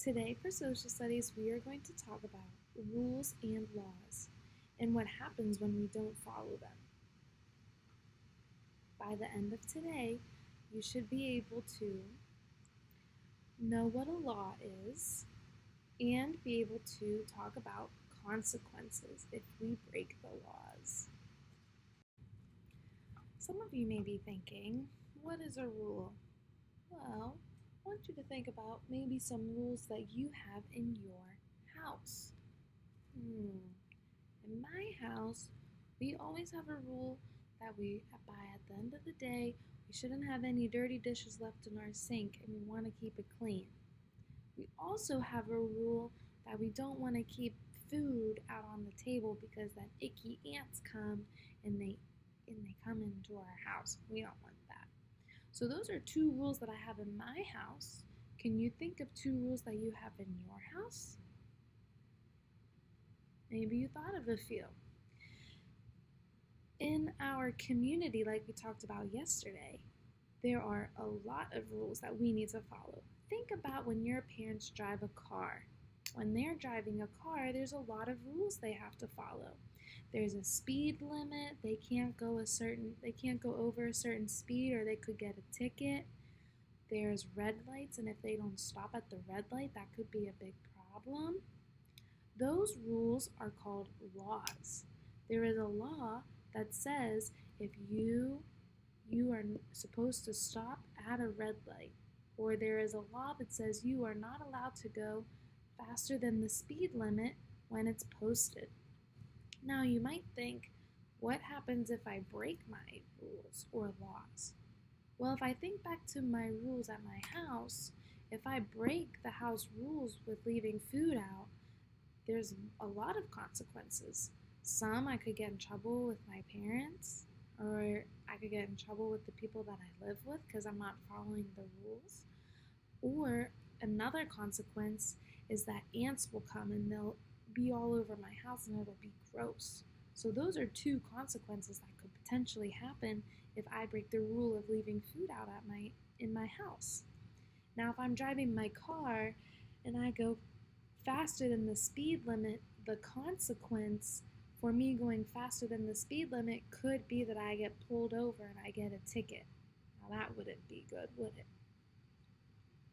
Today for social studies, we are going to talk about rules and laws and what happens when we don't follow them. By the end of today, you should be able to know what a law is and be able to talk about consequences if we break the laws. Some of you may be thinking, what is a rule? Well, I want you to think about maybe some rules that you have in your house. In my house, we always have a rule that we by at the end of the day, we shouldn't have any dirty dishes left in our sink and we want to keep it clean. We also have a rule that we don't want to keep food out on the table because that icky ants come and they come into our house. We don't want that. So those are two rules that I have in my house. Can you think of two rules that you have in your house? Maybe you thought of a few. In our community, like we talked about yesterday, there are a lot of rules that we need to follow. Think about when your parents drive a car. When they're driving a car, there's a lot of rules they have to follow. There's a speed limit. They can't go over a certain speed or they could get a ticket. There's red lights, and if they don't stop at the red light, that could be a big problem. Those rules are called laws. There is a law that says if you are supposed to stop at a red light, or there is a law that says you are not allowed to go faster than the speed limit when it's posted. Now you might think, what happens if I break my rules or laws? Well, if I think back to my rules at my house, if I break the house rules with leaving food out, there's a lot of consequences. Some, I could get in trouble with my parents, or I could get in trouble with the people that I live with because I'm not following the rules. Or another consequence is that ants will come and they'll be all over my house and it'll be gross. So those are two consequences that could potentially happen if I break the rule of leaving food out in my house. Now, if I'm driving my car and I go faster than the speed limit, the consequence for me going faster than the speed limit could be that I get pulled over and I get a ticket. Now that wouldn't be good, would it?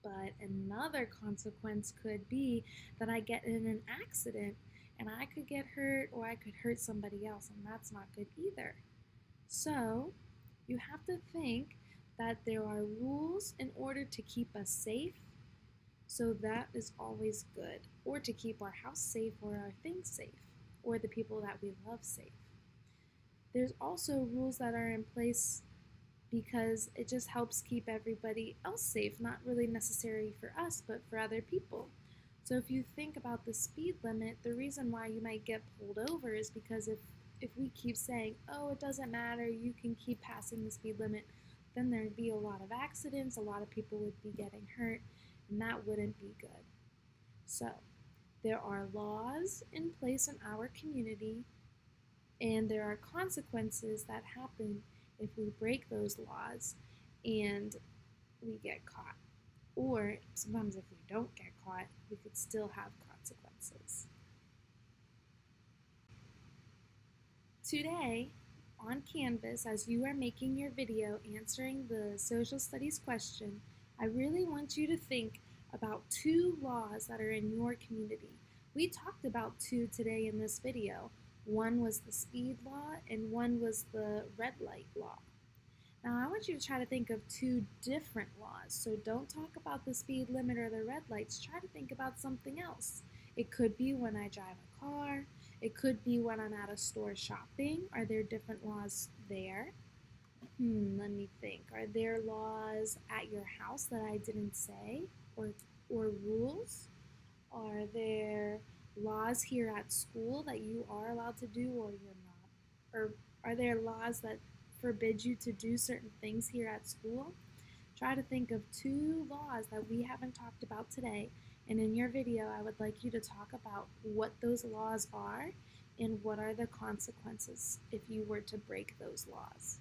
But another consequence could be that I get in an accident and I could get hurt or I could hurt somebody else, and that's not good either. So you have to think that there are rules in order to keep us safe. So that is always good, or to keep our house safe or our things safe, or the people that we love safe. There's also rules that are in place because it just helps keep everybody else safe, not really necessary for us, but for other people. So if you think about the speed limit, the reason why you might get pulled over is because if we keep saying, oh, it doesn't matter, you can keep passing the speed limit, then there'd be a lot of accidents, a lot of people would be getting hurt, and that wouldn't be good. So there are laws in place in our community, and there are consequences that happen if we break those laws and we get caught. Or sometimes if we don't get caught, we could still have consequences. Today, on Canvas, as you are making your video answering the social studies question, I really want you to think about two laws that are in your community. We talked about two today in this video. One was the speed law and one was the red light law. Now I want you to try to think of two different laws. So don't talk about the speed limit or the red lights. Try to think about something else. It could be when I drive a car. It could be when I'm at a store shopping. Are there different laws there? Let me think. Are there laws at your house that I didn't say, or rules? Are there laws here at school that you are allowed to do or you're not? Or are there laws that forbid you to do certain things here at school? Try to think of two laws that we haven't talked about today, and in your video I would like you to talk about what those laws are and what are the consequences if you were to break those laws.